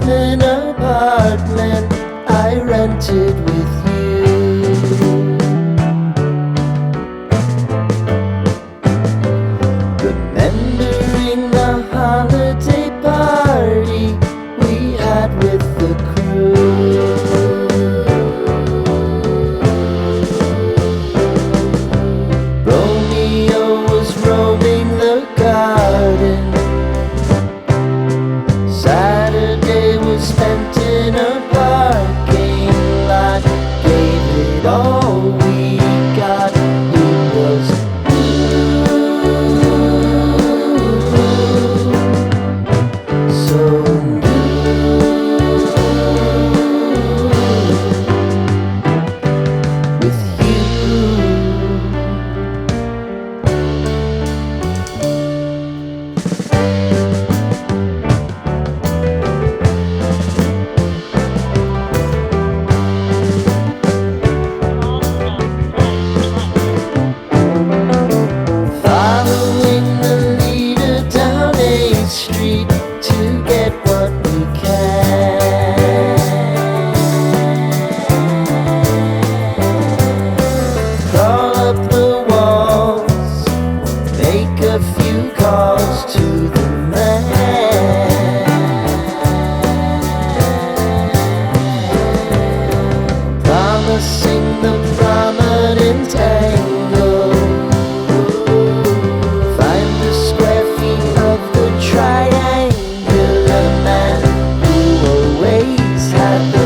basement apartment I rented with you. Remembering the holiday party we had with the crew. Romeo was roaming the garden. Saturday was spent in a parking lot. Gave it all we got. It was so with you. Following the leader down 8th Street to get what we can. Crawl up the walls, make a few calls to the man. Promising the prominent angle. Find the square feet of the triangular man who always had the